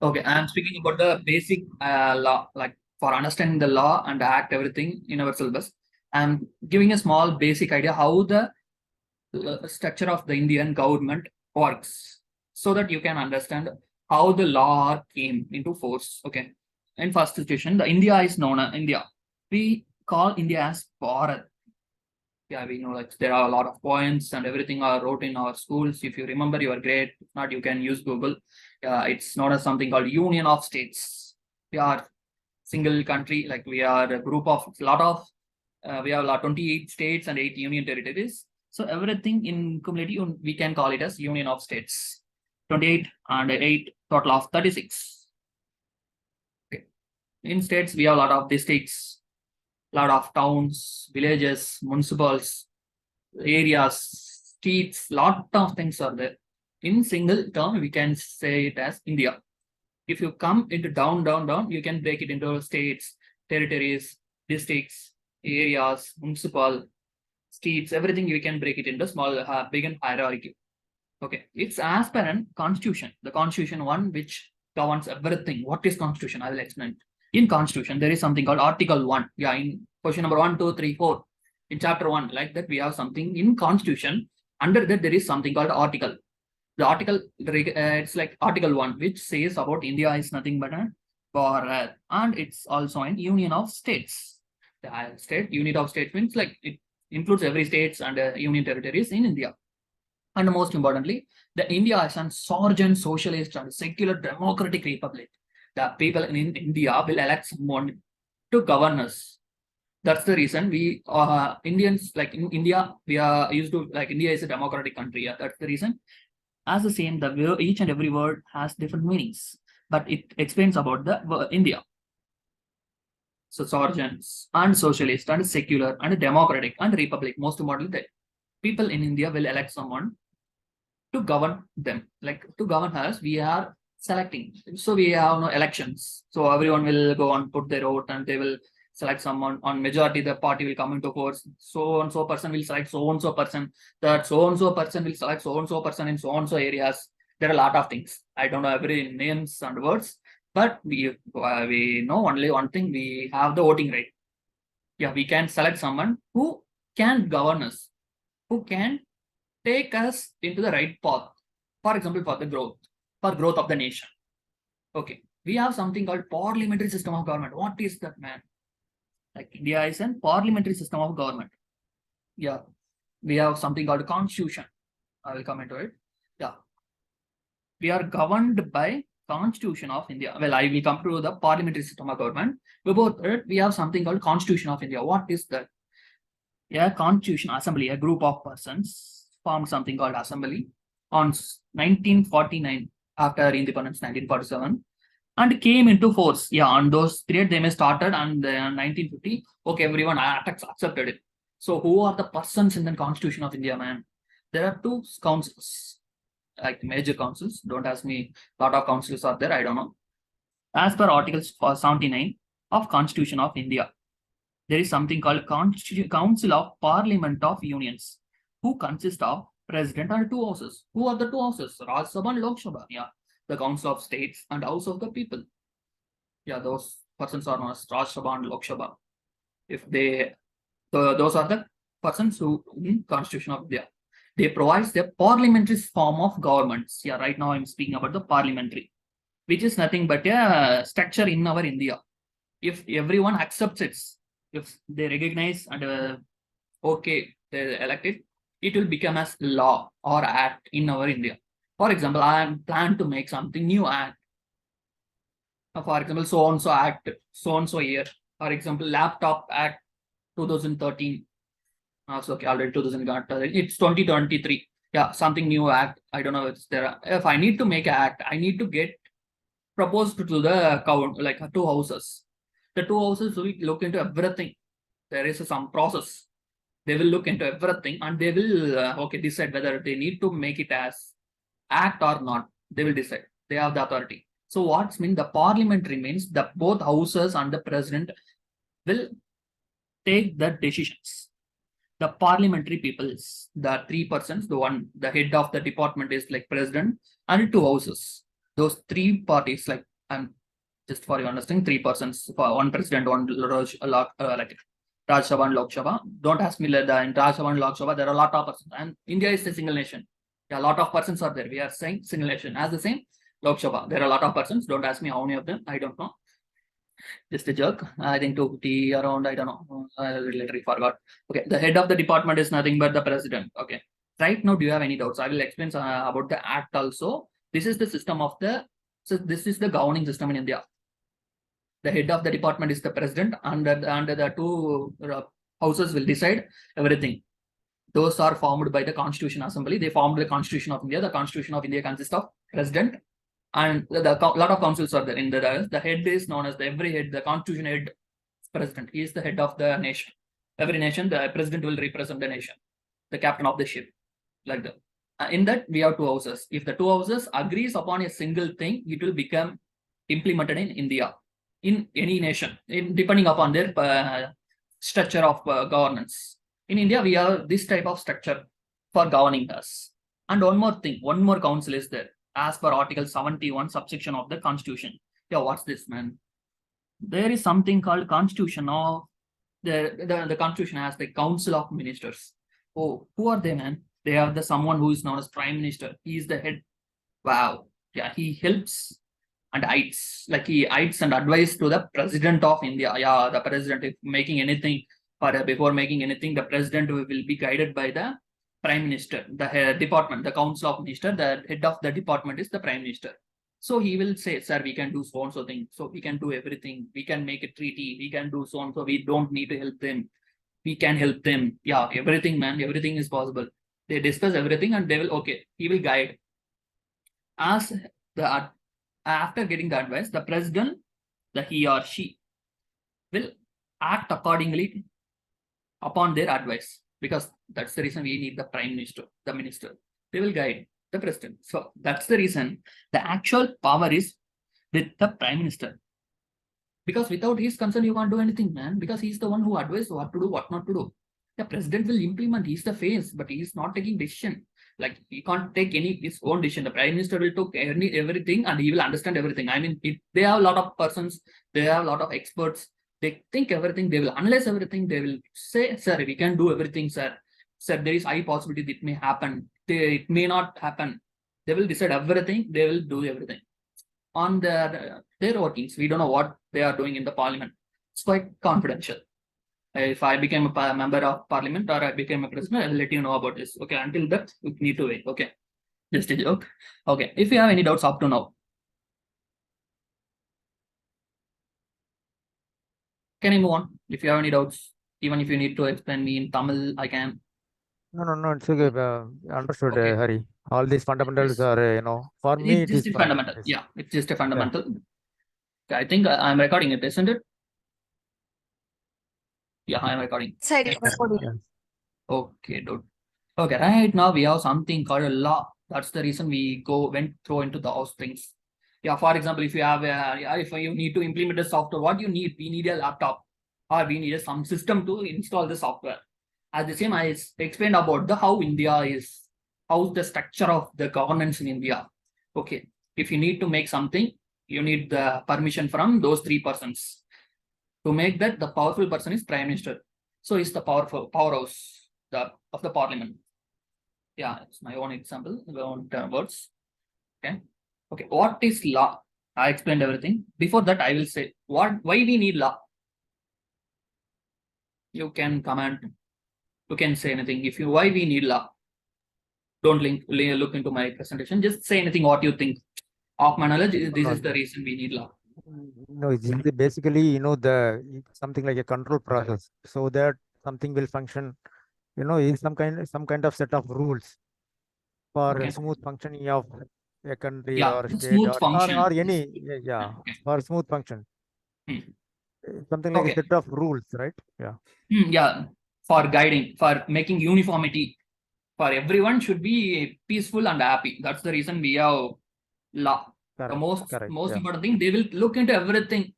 Okay, I'm speaking about the basic law, like for understanding the law and act everything in our syllabus. I'm giving a small basic idea how the structure of the Indian government works, so that you can understand how the law came into force. Okay, in first situation, the India is known as India. We call India as Bharat. Yeah, we know like there are a lot of points and everything are wrote in our schools. If you remember, you are great. If not, you can use Google. It's known as something called Union of States. We are single country, like we are a group of lot of we have 28 states and 8 union territories. So everything in cumulative, we can call it as Union of States. 28 and 8, total of 36. Okay. In states, we have a lot of districts, lot of towns, villages, municipals, areas, streets, lot of things are there. In single term, we can say it as India. If you come into down, you can break it into states, territories, districts, areas, municipal, streets, everything you can break it into small, big and hierarchy. Okay, it's as per an constitution. The constitution one which governs everything. What is constitution? I will explain. In constitution, there is something called Article 1. Yeah, in question number 1, 2, 3, 4. In chapter 1, like that, we have something in constitution. Under that, there is something called article. The article, it's like Article 1, which says about India is nothing but a Bharat, and it's also an union of states. The state, unit of states means like it includes every states and union territories in India. And most importantly, the India is a sovereign, socialist, and secular democratic republic. The people in India will elect someone to govern us. That's the reason we Indians, like in India, we are used to, like, India is a democratic country. Yeah, that's the reason. As the same, each and every word has different meanings, but it explains about the India. So sovereigns and socialist and secular and democratic and republic. Most importantly, the people in India will elect someone to govern them. Like to govern us, we are selecting. So we have no elections. So everyone will go and put their vote and they will select someone. On majority, the party will come into force. So and so person will select so and so person. That so and so person will select so and so person in so and so areas. There are a lot of things. I don't know every names and words, but we know only one thing. We have the voting right. Yeah, we can select someone who can govern us, who can take us into the right path. For example, for growth of the nation. Okay, we have something called parliamentary system of government. What is that, man? Like India is a parliamentary system of government. Yeah, we have something called constitution. I will come into it. Yeah, we are governed by Constitution of India. Well, I will come to the parliamentary system of government. Before it, we have something called Constitution of India. What is that? Yeah, Constitution Assembly, a group of persons formed something called Assembly on 1949, after independence 1947, and came into force. Yeah, on those period they may started, and 1950. Okay, everyone accepted it. So who are the persons in the Constitution of India, man? There are two councils, like major councils. Don't ask me. Lot of councils are there. I don't know. As per Articles 79 of Constitution of India, there is something called Council of Parliament of Unions, who consist of President and two houses. Who are the two houses? Rajya Sabha and Lok Sabha. Yeah, the Council of States and House of the People. Yeah, those persons are known as Rajya Sabha and Lok Sabha. If they, those are the persons who in Constitution of India. They provide the parliamentary form of governments. Yeah, right now I'm speaking about the parliamentary, which is nothing but a structure in our India. If everyone accepts it, if they recognize and okay, they elect it, it will become as law or act in our India. For example, I am plan to make something new act. For example, so and so act, so and so year. For example, laptop act 2013. So okay, already 2013. It's 2023. Yeah, something new act. I don't know if it's there. If I need to make an act, I need to get proposed to the count, like two houses. The two houses will look into everything. There is some process. They will look into everything and they will okay, decide whether they need to make it as act or not. They will decide. They have the authority. So what's mean the parliamentary means that both houses and the president will take the decisions. The parliamentary peoples, the three persons, the head of the department is like president, and two houses. those three parties, like I'm just for your understanding, three persons, for one president, one like Raj Sabha and Lok Sabha. Don't ask me like in Raj Sabha and Lok Sabha, there are a lot of persons, and India is a single nation. Yeah, a lot of persons are there. We are saying single nation. As the same Lok Sabha, there are a lot of persons. Don't ask me how many of them. I don't know. Just a joke. I think 250 around. I don't know. I literally forgot. Okay, the head of the department is nothing but the president. Okay. Right now, do you have any doubts? I will explain about the act also. This is the system of the. So this is the governing system in India. The head of the department is the president, and under the two houses will decide everything. Those are formed by the Constitution Assembly. They formed the Constitution of India. The Constitution of India consists of president, and the lot of councils are there. In the head is known as the Constitution head president. He is the head of the nation. Every nation, the president will represent the nation, the captain of the ship, like that. In that, we have two houses. If the two houses agrees upon a single thing, it will become implemented in India, in any nation, depending upon their structure of governance. In India, we have this type of structure for governing us. And one more thing, one more council is there, as per Article 71, subsection of the Constitution. Yeah, what's this, man? There is something called Constitution of the Constitution has the Council of Ministers. Oh, who are they, man? They have the someone who is known as Prime Minister. He is the head. Wow. Yeah, he helps and aids, like he aids and advises to the president of India. Yeah, the president, if making anything or before making anything, the president will be guided by the prime minister, the department, the council of minister. The head of the department is the prime minister. So he will say, sir, we can do so and so thing. So we can do everything. We can make a treaty. We can do so and so. We don't need to help them. We can help them. Yeah, everything, man. Everything is possible. They discuss everything and they will, okay, he will guide. As the after getting the advice, the president, the he or she, will act accordingly upon their advice, because that's the reason we need the prime minister, the minister. They will guide the president. So that's the reason the actual power is with the prime minister. Because without his consent, you can't do anything, man. Because he's the one who advises what to do, what not to do. The president will implement. He's the face, but he's not taking decision. Like he can't take his own decision. The prime minister will take everything and he will understand everything. I mean, they have a lot of persons, they have a lot of experts. They think everything. They will analyze everything. They will say, sir, we can do everything, sir. Sir, there is high possibility that it may happen. It may not happen. They will decide everything. They will do everything on their workings. We don't know what they are doing in the parliament. It's quite confidential. If I became a member of parliament or I became a president, I will let you know about this. Okay, until that, we need to wait. Okay, just a joke. Okay, if you have any doubts up to now, can I move on? If you have any doubts, even if you need to explain me in Tamil, I can. No, it's okay. Understood, Okay. Hari. All these fundamentals Yes. are, for me, It's it just is a fine. fundamental. Yes. Yeah, it's just a fundamental. Okay, I think I'm recording it, isn't it? Yeah, I'm recording. Okay, dude. Okay, right now we have something called a law. That's the reason we went through into those things. Yeah, for example, if you have if you need to implement the software, what you need? We need a laptop or we need some system to install the software. At the same, I explained about how India is, how's the structure of the governance in India. Okay, if you need to make something, you need the permission from those three persons. To make that, the powerful person is prime minister. So it's the powerhouse of the parliament. Yeah, it's my own example, my own words. Okay. Okay. What is law? I explained everything. Before that, I will say why we need law. You can comment. You can say anything. If you why we need law. Don't look into my presentation. Just say anything what you think. Of my knowledge, this is the reason we need law. No, it's basically, something like a control process, so that something will function, is some kind of set of rules for Okay. smooth functioning of a country Yeah, or state smooth or function. any, Okay. for smooth function. Something like a Okay. set of rules, right? Yeah. Yeah, for guiding, for making uniformity, for everyone should be peaceful and happy. That's the reason we have law. Correct. The most Yeah. important thing, they will look into everything,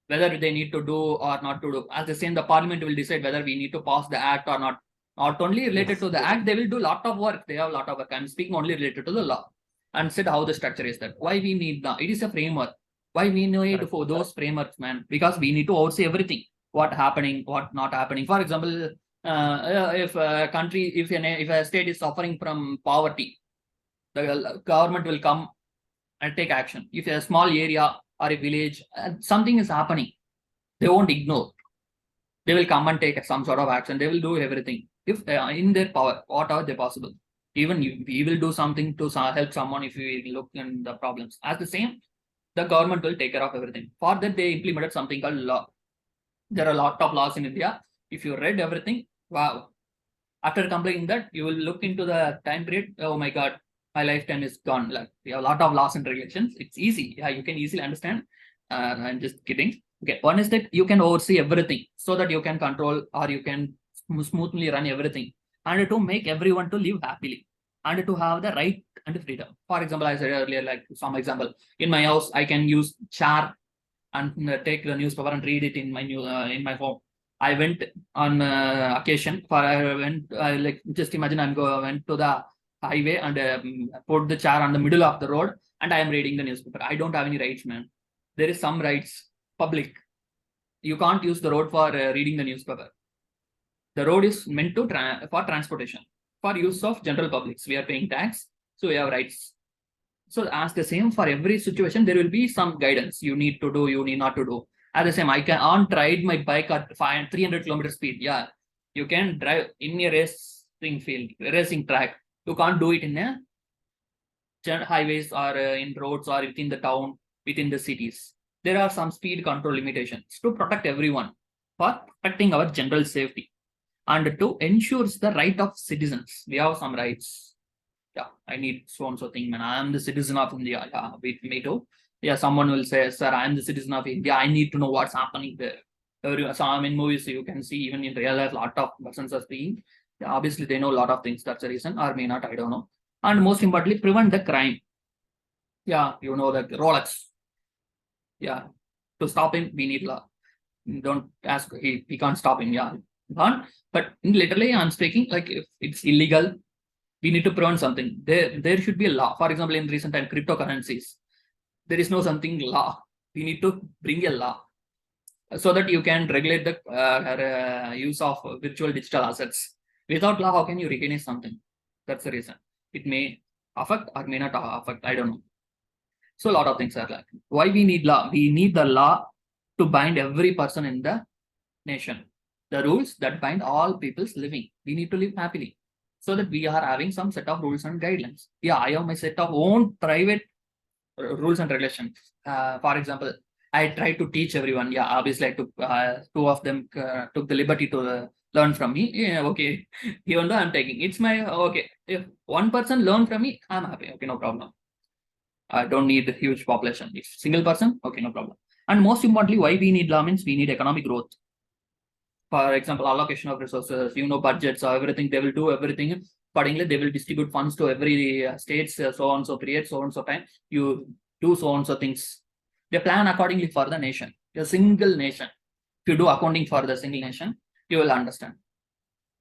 whether they need to do or not to do. As the same, the parliament will decide whether we need to pass the act or not. Not only related Yes. to the act, they will do a lot of work. They have a lot of work. I'm speaking only related to the law. and said how the structure is that. Why we need the, it is a framework. Why we need Correct. for those frameworks, man? Because we need to oversee everything. What happening, what not happening. For example, if a country, if a state is suffering from poverty, the government will come and take action. If a small area or a village, something is happening, they won't ignore. They will come and take some sort of action. They will do everything if in their power, whatever they possible. Even we will do something to help someone if we look in the problems. As the same, the government will take care of everything. For that, they implemented something called law. There are a lot of laws in India. If you read everything, wow. After completing that, you will look into the time period. Oh my God, my lifetime is gone. Like we have a lot of laws and regulations. It's easy. Yeah, you can easily understand. I'm just kidding. Okay, one is that you can oversee everything so that you can control or you can smoothly run everything, and to make everyone to live happily and to have the right and freedom. For example, I said earlier, like some example, in my house, I can use chair and take the newspaper and read it in my home. I went on occasion for I went like just imagine went to the highway and put the chair on the middle of the road and I am reading the newspaper. I don't have any rights, man. There is some rights public. You can't use the road for reading the newspaper. The road is meant to for transportation, for use of general publics. We are paying tax, so we have rights. So as the same for every situation, there will be some guidance. You need to do, you need not to do. As the same, I can't ride my bike at 300 kilometer speed. Yeah, you can drive in a racing field, racing track. You can't do it in a highways or in roads or within the town, within the cities. There are some speed control limitations to protect everyone, for protecting our general safety and to ensure the right of citizens. We have some rights. Yeah, I need so and so thing, man. I am the citizen of India. Yeah, me too. Yeah, someone will say, sir, I am the citizen of India. I need to know what's happening there. So I'm in movies, so you can see even in real life, a lot of persons are speaking. Yeah, obviously, they know a lot of things. That's the reason, or may not, I don't know. And most importantly, prevent the crime. Yeah, you know, the Rolex. Yeah, to stop him, we need law. Don't ask, he can't stop him. Yeah, but literally, I'm speaking like if it's illegal, we need to prevent something. There should be a law. For example, in recent time, cryptocurrencies, there is no something law. We need to bring a law so that you can regulate the use of virtual digital assets. Without law, how can you recognize something? That's the reason. It may affect or may not affect. I don't know. So a lot of things are like, why we need law? We need the law to bind every person in the nation. The rules that bind all people's living. We need to live happily. So that we are having some set of rules and guidelines. Yeah, I have my set of own private rules and regulations. For example, I try to teach everyone. Yeah, obviously I took two of them took the liberty to learn from me. Yeah, okay. Even though I'm taking, it's my okay. If one person learn from me, I'm happy. Okay, no problem. I don't need a huge population. If single person, okay, no problem. And most importantly, why we need law means we need economic growth. For example, allocation of resources, budgets or everything, they will do everything accordingly. They will distribute funds to every states, so on so period, so on so time. You do so on so things. They plan accordingly for the nation, a single nation. If you do accounting for the single nation, you will understand.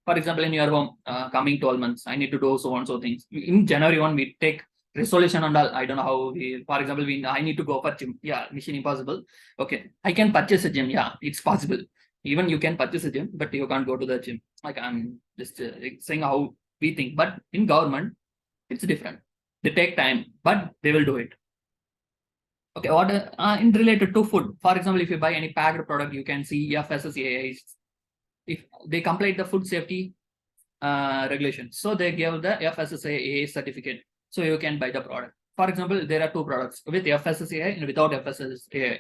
For example, in your home, coming 12 months, I need to do so on so things. In January 1, we take resolution and all. I don't know how we, for example, I need to go for gym. Yeah, mission impossible. Okay, I can purchase a gym. Yeah, it's possible. Even you can purchase a gym, but you can't go to the gym. Like I'm just saying how we think. But in government, it's different. They take time, but they will do it. Okay, what in related to food? For example, if you buy any packed product, you can see FSSAI. If they complete the food safety regulations, so they give the FSSAI certificate, so you can buy the product. For example, there are two products with FSSAI and without FSSAI.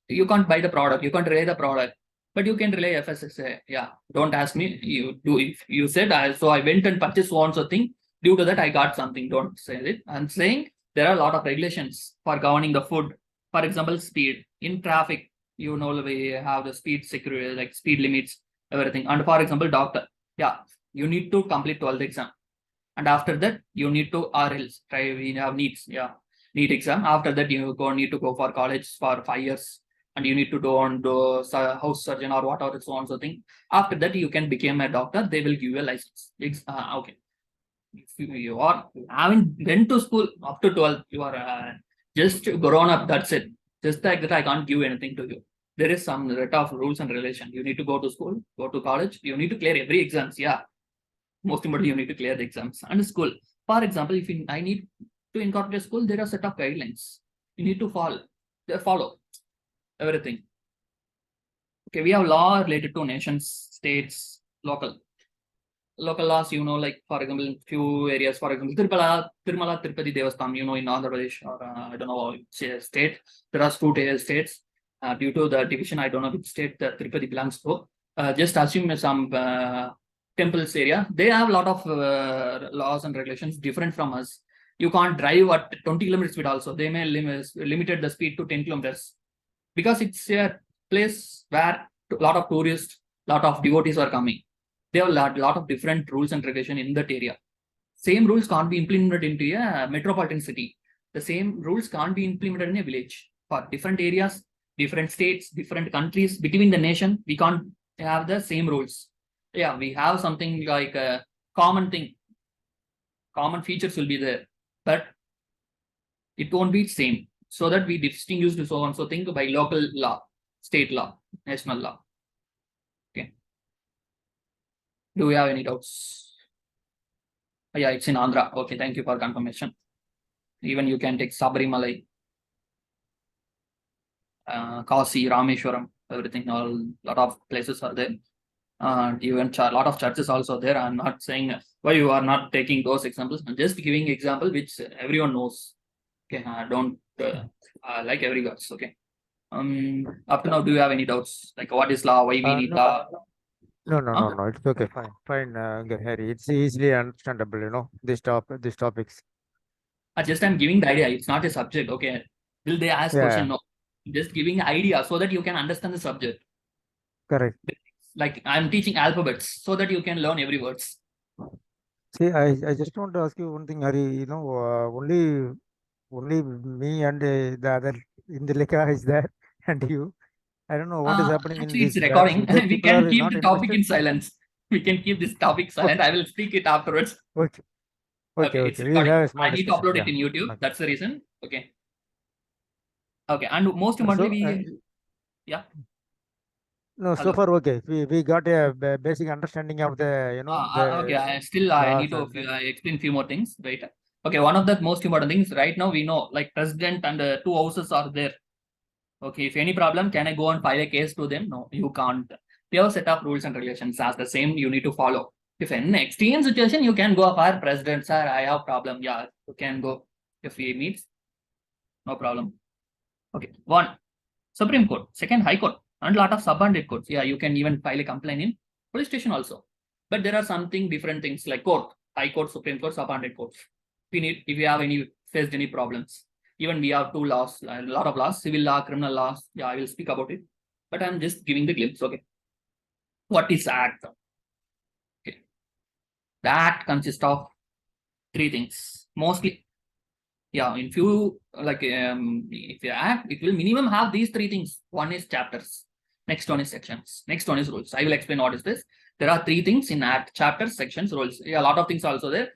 You can't buy the product, you can't relay the product, but you can relay FSSAI. Yeah, don't ask me. You do if you said so I went and purchased one so thing. Due to that, I got something. Don't say it. I'm saying there are a lot of regulations for governing the food. For example, speed in traffic. You know, we have the speed security, like speed limits, everything. And for example, doctor. Yeah, you need to complete 12th exam. And after that, you need to RLs. We have needs. Yeah, NEET exam. After that, you need to go for college for 5 years. And you need to do on the house surgeon or whatever, so on so thing. After that, you can become a doctor. They will give you a license. Okay. If you are haven't went to school up to 12th, you are just grown up. That's it. Just like that, I can't give anything to you. There is some set of rules and relation. You need to go to school, go to college. You need to clear every exams. Yeah, most importantly, you need to clear the exams and school. For example, if I need to incorporate school, there are set of guidelines. You need to follow everything. Okay, we have law related to nations, states, local laws, like for example, in few areas, for example, Tirumala Tirupati Devastham, in Andhra Pradesh or I don't know which state. There are two states. Due to the division, I don't know which state the Tirupati belongs to. Just assume some temples area. They have a lot of laws and regulations different from us. You can't drive at 20 kilometers speed also. They may limited the speed to 10 kilometers because it's a place where a lot of tourists, lot of devotees are coming. They have a lot of different rules and regulation in that area. Same rules can't be implemented into a metropolitan city. The same rules can't be implemented in a village. For different areas, different states, different countries, between the nation, we can't have the same rules. Yeah, we have something like a common thing. Common features will be there, but it won't be same. So that we distinguish so on. So think by local law, state law, national law. Okay. Do we have any doubts? Yeah, it's in Andhra. Okay, thank you for confirmation. Even you can take Sabarimalai, Kasi, Rameshwaram, everything. All lot of places are there. Even a lot of churches also there. I'm not saying why you are not taking those examples. I'm just giving example which everyone knows. Okay, don't like every words. Okay. Up to now, do you have any doubts? Like what is law? Why we need law? No. It's okay. Fine, Harry. It's easily understandable. These topics. Just I'm giving the idea. It's not a subject. Okay. Will they ask question? No. Just giving idea so that you can understand the subject. Correct. Like I'm teaching alphabets so that you can learn every words. See, I just want to ask you one thing, Hari. Only me and the other Indilika is there, and you. I don't know what is happening in Actually, this it's recording. batch. We People can are keep not the topic interested. in silence. We can keep this topic silent. I will speak it afterwards. Okay. It's We recording. have a small I need to discussion. upload it in YouTube. Okay. That's the reason. Okay. Okay. And most importantly, yeah. No, so Hello. far okay. We got a basic understanding of the Okay. I need to explain few more things. Wait. Okay. One of the most important things right now we know, like president and two houses are there. Okay. If any problem, can I go and file a case to them? No, you can't. We have a set of rules and regulations as the same you need to follow. If in extreme situation, you can go fire president, sir. I have problem. Yeah, you can go if he meets. No problem. Okay. One, Supreme Court. Second, High Court. And a lot of subordinate courts. Yeah, you can even file a complaint in police station also. But there are something different things like court, High Court, Supreme Court, subordinate courts. If we have faced any problems. Even we have two laws, a lot of laws, civil law, criminal laws. Yeah, I will speak about it. But I'm just giving the glimpse. Okay. What is act? Okay. The act consists of three things. Mostly, yeah, in few, like if you act, it will minimum have these three things. One is chapters. Next one is sections. Next one is rules. I will explain what is this. There are three things in act: chapters, sections, rules. Yeah, a lot of things also there.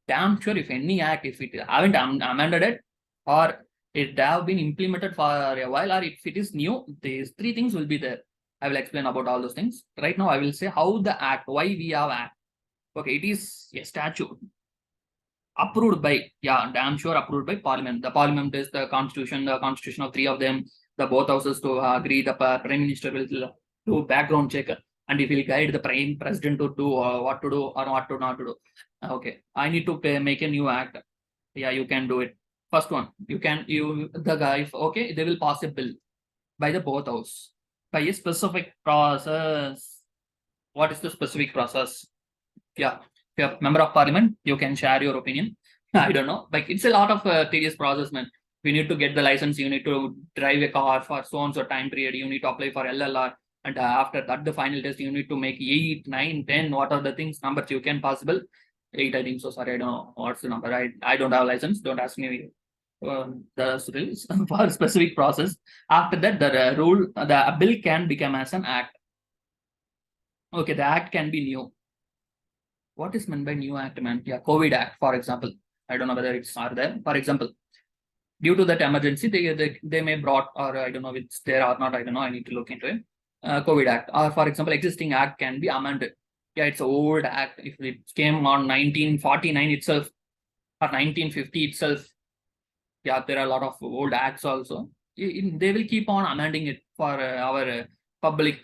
Damn sure if any act, if it haven't amended it or it have been implemented for a while, or if it is new, these three things will be there. I will explain about all those things. Right now, I will say how the act, why we have act. Okay, it is a statute approved by, yeah, damn sure approved by Parliament. The Parliament is the constitution of three of them. The both houses to agree. The Prime Minister will do background check and he will guide the Prime President to do what to do or what to not to do. Okay, I need to make a new act. Yeah, you can do it. First one, the guy, okay, they will pass a bill by the both house by a specific process. What is the specific process? Yeah. If you're a member of parliament, you can share your opinion. I don't know. Like it's a lot of tedious process, man. We need to get the license. You need to drive a car for so and so time period. You need to apply for LLR. And after that, the final test, you need to make 8, 9, 10. What are the things, numbers you can possible? 8, I think so. Sorry, I don't know what's the number. I don't have a license. Don't ask me the rules for specific process. After that, the bill can become as an act. Okay, the act can be new. what is meant by new act, man? Yeah, COVID Act, for example. I don't know whether it's are there. For example, due to that emergency, they may brought, or I don't know if it's there or not. I don't know. I need to look into it. COVID Act, or for example, existing act can be amended. Yeah, it's an old act. If it came on 1949 itself or 1950 itself, yeah, there are a lot of old acts also. They will keep on amending it for our public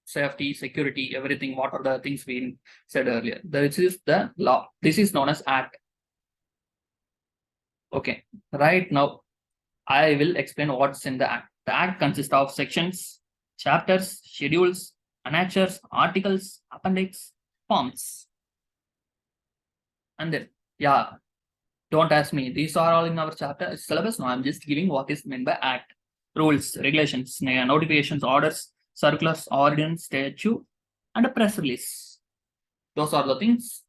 safety, security, everything. What are the things we said earlier? This is the law. This is known as act. Okay, right now I will explain what's in the act. The act consists of sections, chapters, schedules, annexures, articles, appendix, forms. And then, yeah, don't ask me. These are all in our chapter syllabus. No, I'm just giving what is meant by act. Rules, regulations, notifications, orders, circulars, ordinance, statute, and a press release. Those are the things.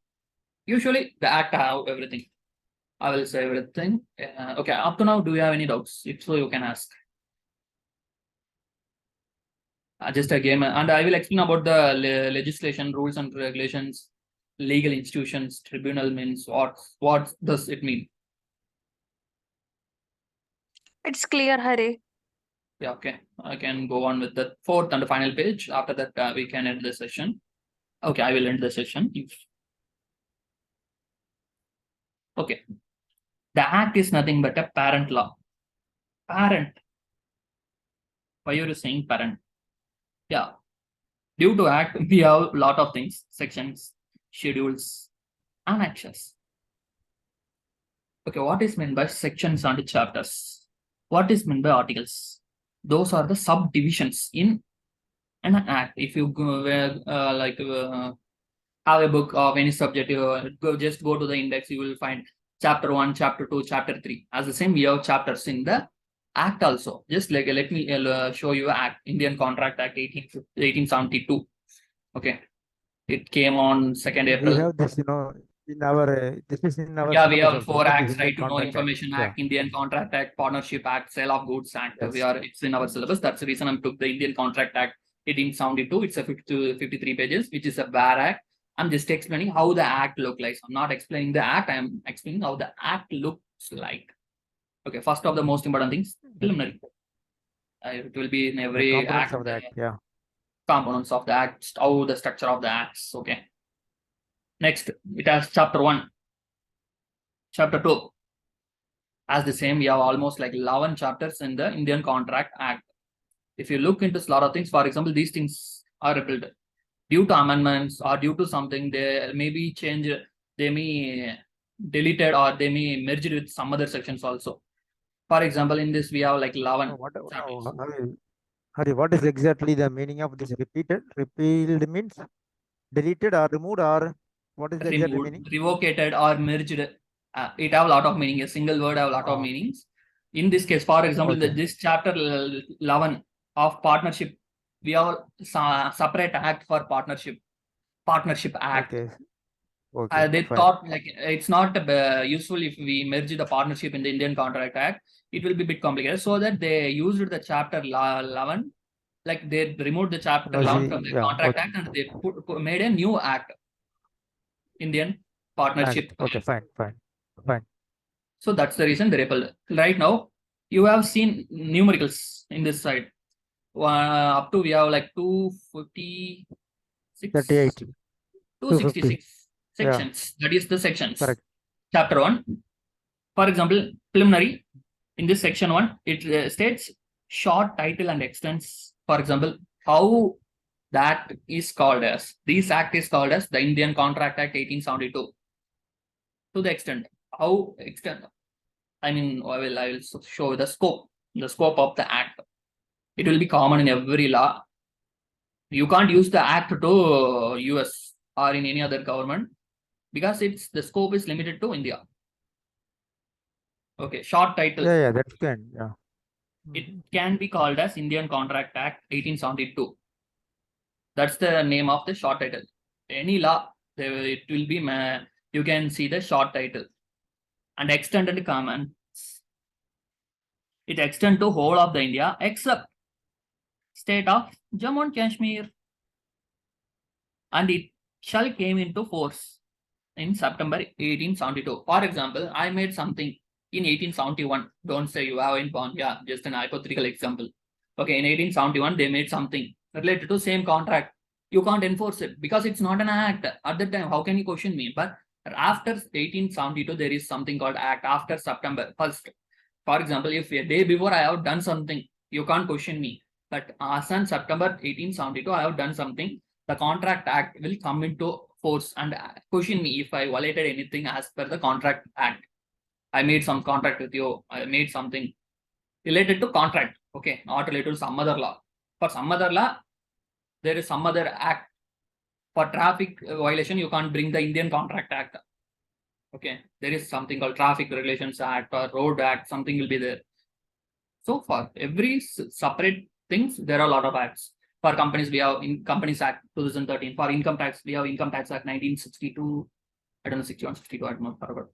Usually the act have everything. I will say everything. Okay, up to now, do you have any doubts? If so, you can ask. Just a game, and I will explain about the legislation, rules and regulations, legal institutions, tribunal means what does it mean? It's clear, Hari. Yeah, okay. I can go on with the fourth and the final page. After that, we can end the session. Okay, I will end the session. Okay. The act is nothing but a parent law. Parent. Why are you saying parent? Yeah. Due to act, we have a lot of things, sections, schedules, annexures. Okay, what is meant by sections and chapters? What is meant by articles? Those are the subdivisions in an act. If you go have a book of any subject, just go to the index, you will find chapter 1, chapter 2, chapter 3. As the same, we have chapters in the act also. Just like let me show you act, Indian Contract Act 1872. Okay, it came on 2nd April. We have this, in our this is in our yeah, we syllabus have also, four this acts: Indian Right to Know Contract Act. Information Act, Indian Contract Act, Partnership Act, Sale of Goods Act. Yes. It's in our syllabus. That's the reason I took the Indian Contract Act 1872. It's a 53 pages, which is a BAR Act. I'm just explaining how the act looks like. I'm not explaining the act. I'm explaining how the act looks like. Okay, first of the most important things, preliminary. It will be in every Components act. of the act, yeah. Components of the act, how the structure of the acts. Okay. Next, it has chapter 1. Chapter 2. As the same, we have almost like 11 chapters in the Indian Contract Act. If you look into a lot of things, for example, these things are repealed due to amendments or due to something. They may be changed, they may deleted, or they may merge with some other sections also. For example, in this we have like 11 chapters. Hari, what is exactly the meaning of this repeated? Repealed means deleted or removed, or what is the exact meaning? Revocated or merged. It have a lot of meaning. A single word have a lot of meanings. In this case, for example, this chapter 11 of partnership, we have separate act for partnership act. Okay. They fine. thought like it's not useful if we merge the partnership in the Indian Contract Act. It will be a bit complicated. So that they used the chapter 11, like they removed the chapter 11 from the Contract Act, and they made a new act, Indian Partnership Act. Okay, fine. So that's the reason they repealed. Right now, you have seen numericals in this side. Up to we have like 256. 38. 266 sections. That is the sections. Correct. Chapter 1. For example, preliminary. In this section 1, it states short title and extents. For example, how that is called as. This act is called as the Indian Contract Act 1872. To the extent. How extent? I mean, I will show the scope of the act. It will be common in every law. You can't use the act to US or in any other government because the scope is limited to India. Okay, short title. Yeah, that's can. Yeah. It can be called as Indian Contract Act 1872. That's the name of the short title. Any law, it will be, you can see the short title. And extended comments. It extends to whole of the India except state of Jammu and Kashmir. And it shall came into force in September 1872. For example, I made something in 1871. Don't say you have in bond. Yeah, just an hypothetical example. Okay, in 1871, they made something related to same contract. You can't enforce it because it's not an act. At that time, how can you question me? But after 1872, there is something called act after September 1st. For example, if a day before I have done something, you can't question me. But as on September 1872, I have done something. The Contract Act will come into force and question me if I violated anything as per the Contract Act. I made some contract with you. I made something related to contract. Okay, not related to some other law. For some other law, there is some other act. For traffic violation, you can't bring the Indian Contract Act. Okay, there is something called Traffic Regulations Act or Road Act, something will be there. So for every separate things, there are a lot of acts. For companies, we have in Companies Act 2013. For income tax, we have Income Tax Act 1962. I don't know, 61, 62, I don't know, forgot.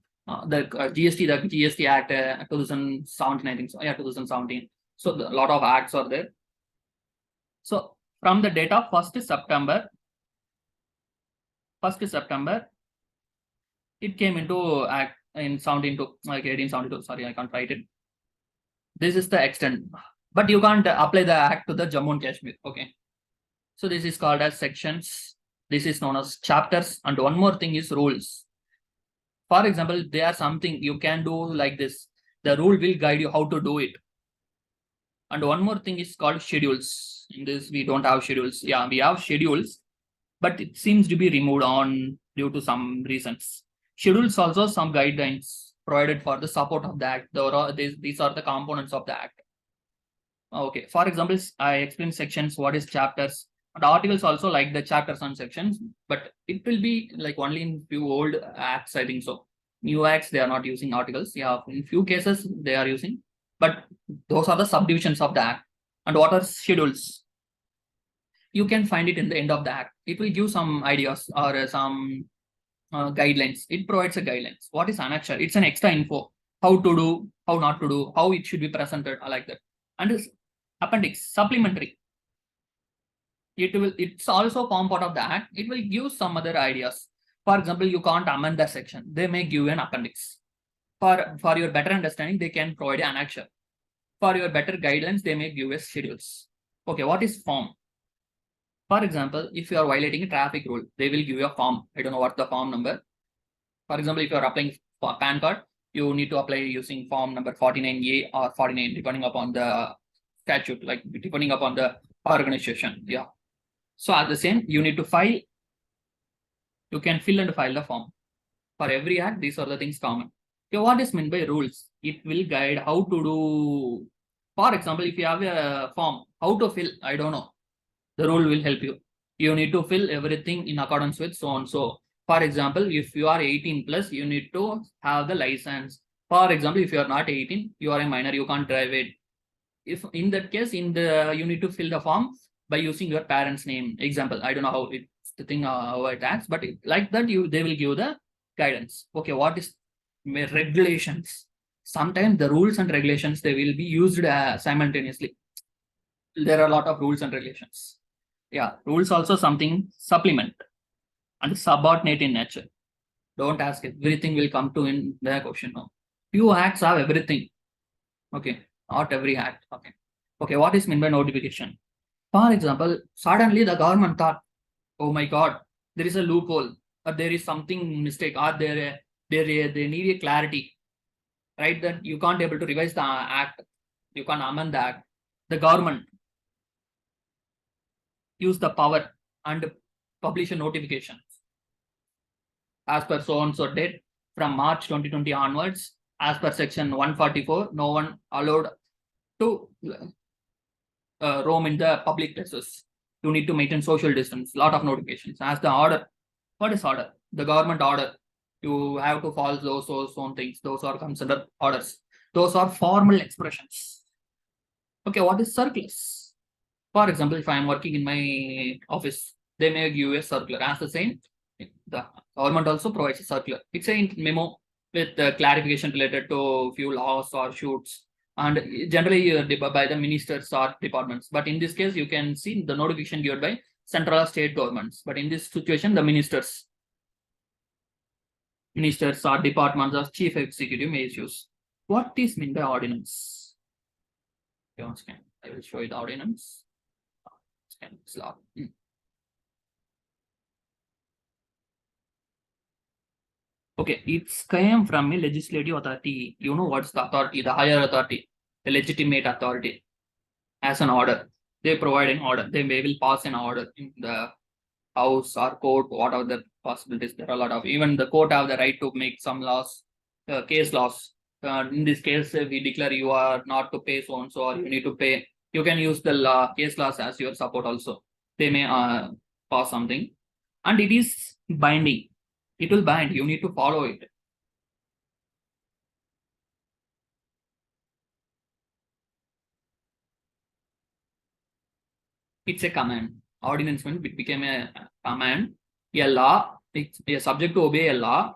The GST Act 2017, I think so. Yeah, 2017. So a lot of acts are there. So from the date of 1st September, it came into act in 1872. Sorry, I can't write it. This is the extent, but you can't apply the act to the Jammu and Kashmir. Okay. So this is called as sections. This is known as chapters. And one more thing is rules. For example, there are something you can do like this. The rule will guide you how to do it. And one more thing is called schedules. In this, we don't have schedules. Yeah, we have schedules, but it seems to be removed on due to some reasons. Schedules also some guidelines provided for the support of the act. These are the components of the act. Okay, for example, I explained sections, what is chapters, and articles also like the chapters and sections, but it will be like only in few old acts, I think so. New acts, they are not using articles. Yeah, in few cases they are using, but those are the subdivisions of the act. And what are schedules? You can find it in the end of the act. It will give some ideas or some guidelines. It provides a guidelines. What is annexure? It's an extra info. How to do, how not to do, how it should be presented, like that. And this appendix, supplementary. It's also form part of the act. It will give some other ideas. For example, you can't amend the section. They may give an appendix. For your better understanding, they can provide an annexure. For your better guidelines, they may give us schedules. Okay, what is form? For example, if you are violating a traffic rule, they will give you a form. I don't know what the form number. For example, if you are applying for PAN card, you need to apply using form number 49A or 49, depending upon the statute, like depending upon the organization. Yeah. So at the same, you need to file. You can fill and file the form. For every act, these are the things common. Okay, what is meant by rules? It will guide how to do. For example, if you have a form, how to fill, I don't know. The rule will help you. You need to fill everything in accordance with so and so. For example, if you are 18 plus, you need to have the license. For example, if you are not 18, you are a minor, you can't drive it. If in that case, you need to fill the form by using your parents' name. Example, I don't know how it's the thing how it acts, but like that, they will give the guidance. Okay, what is regulations? Sometimes the rules and regulations, they will be used simultaneously. There are a lot of rules and regulations. Yeah, rules also something supplement and subordinate in nature. Don't ask it. Everything will come to in the question now. Few acts have everything. Okay, not every act. Okay. Okay, what is meant by notification? For example, suddenly the government thought, oh my God, there is a loophole, or there is something mistake, or they need a clarity. Right? Then you can't able to revise the act. You can't amend the act. The government use the power and publish a notification. As per so and so date, from March 2020 onwards, as per section 144, no one allowed to roam in the public places. You need to maintain social distance. Lot of notifications. As the order, what is order? The government order. You have to follow those own things. Those are considered orders. Those are formal expressions. Okay, what is circulars? For example, if I am working in my office, they may give a circular. As the same, the government also provides a circular. It's a memo with clarification related to few laws or shoots, and generally by the ministers or departments. But in this case, you can see the notification given by central or state governments. But in this situation, the ministers. ministers or departments or chief executive may use. What is meant by ordinance? Okay, once again, I will show you the ordinance. Scan slot. Okay, it's came from a legislative authority. You know what's the authority? The higher authority, the legitimate authority, as an order. They provide an order. They will pass an order in the house or court, whatever the possibilities. There are a lot of, even the court have the right to make some laws, case laws. In this case, we declare you are not to pay so and so, or you need to pay. You can use the law, case laws as your support also. They may pass something, and it is binding. It will bind. You need to follow it. It's a command. Ordinance when it became a command. A law, it's a subject to obey a law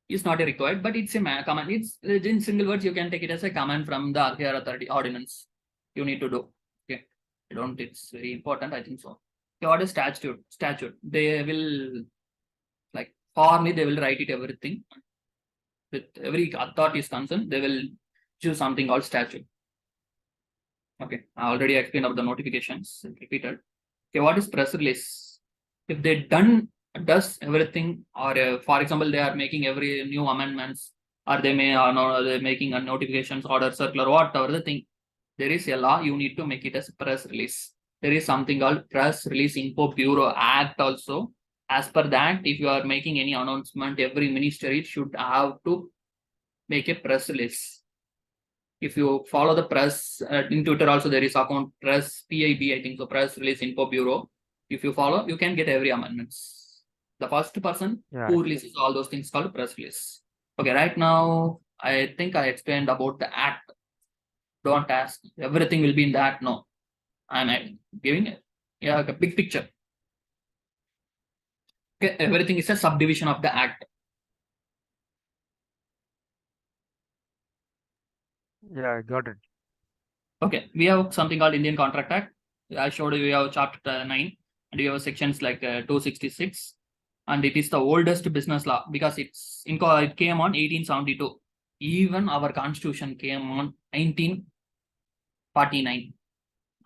is not a required, but it's a command. It's in single words, you can take it as a command from the higher authority. Ordinance you need to do. Okay, I don't, it's very important, I think so. Okay, what is statute? Statute, they will, like, for me, they will write it everything. With every authority is concerned, they will choose something called statute. Okay, I already explained about the notifications, repeated. Okay, what is press release? If they does everything, or for example, they are making every new amendments, or they may or no, they're making a notifications, order, circular, whatever the thing. There is a law, you need to make it as press release. There is something called Press Release Info Bureau Act also. As per that, if you are making any announcement, every ministry should have to make a press release. If you follow the press, in Twitter also there is account press PIB, I think so, Press Release Info Bureau. If you follow, you can get every amendments. The first person who releases all those things called press release. Okay, right now I think I explained about the act. Don't ask, everything will be in that. No, I'm giving a big picture. Okay, everything is a subdivision of the act. Yeah, I got it. Okay, we have something called Indian Contract Act. I showed you, we have chapter 9, and we have sections like 266, and it is the oldest business law because it came on 1872. Even our constitution came on 1949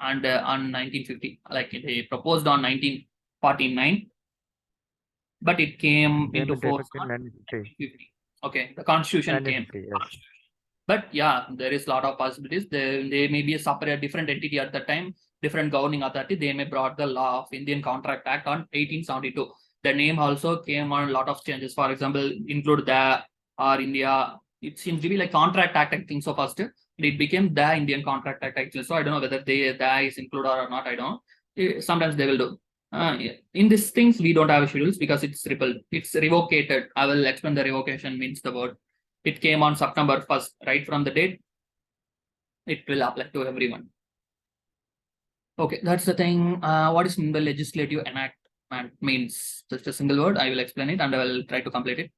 and on 1950. Like they proposed on 1949, but it came into force on 1950. Okay, the constitution came. Yes. But yeah, there is a lot of possibilities. They may be a separate, different entity at the time, different governing authority. They may brought the law of Indian Contract Act on 1872. The name also came on a lot of changes. For example, include the or India. It seems to be like Contract Act, I think so first. It became the Indian Contract Act actually. So I don't know whether the is included or not. I don't know. Sometimes they will do. In these things, we don't have schedules because it's revocated. I will explain the revocation means the word. It came on September 1st, right from the date. It will apply to everyone. Okay, that's the thing. What is the legislative enactment means? Just a single word. I will explain it and I will try to complete it.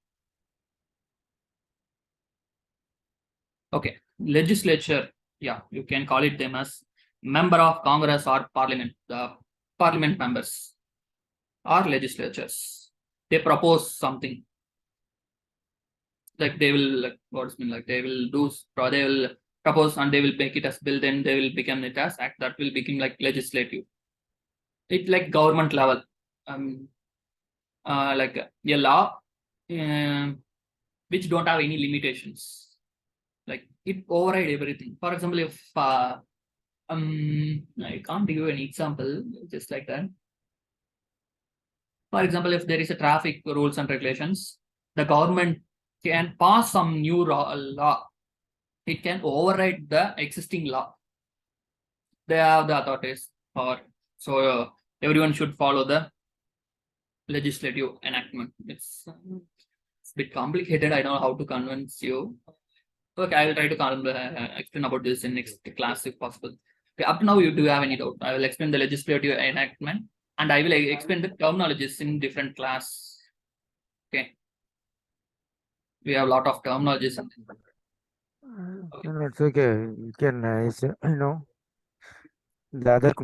Okay, legislature. Yeah, you can call it them as member of Congress or Parliament. The Parliament members or legislatures. They propose something. Like they will, like, what's mean, like they will do, they will propose and they will make it as bill, then they will become it as act, that will become like legislative. It's like government level, like a law which don't have any limitations. Like it override everything. For example, if I can't give you an example, just like that. For example, if there is a traffic rules and regulations, the government can pass some new law. It can override the existing law. They have the authorities, so everyone should follow the legislative enactment. It's a bit complicated. I don't know how to convince you. Okay, I will try to explain about this in next class if possible. Okay, up to now, do you have any doubt? I will explain the legislative enactment and I will explain the terminologies in different class. Okay. We have a lot of terminologies. No, it's okay. You can, the other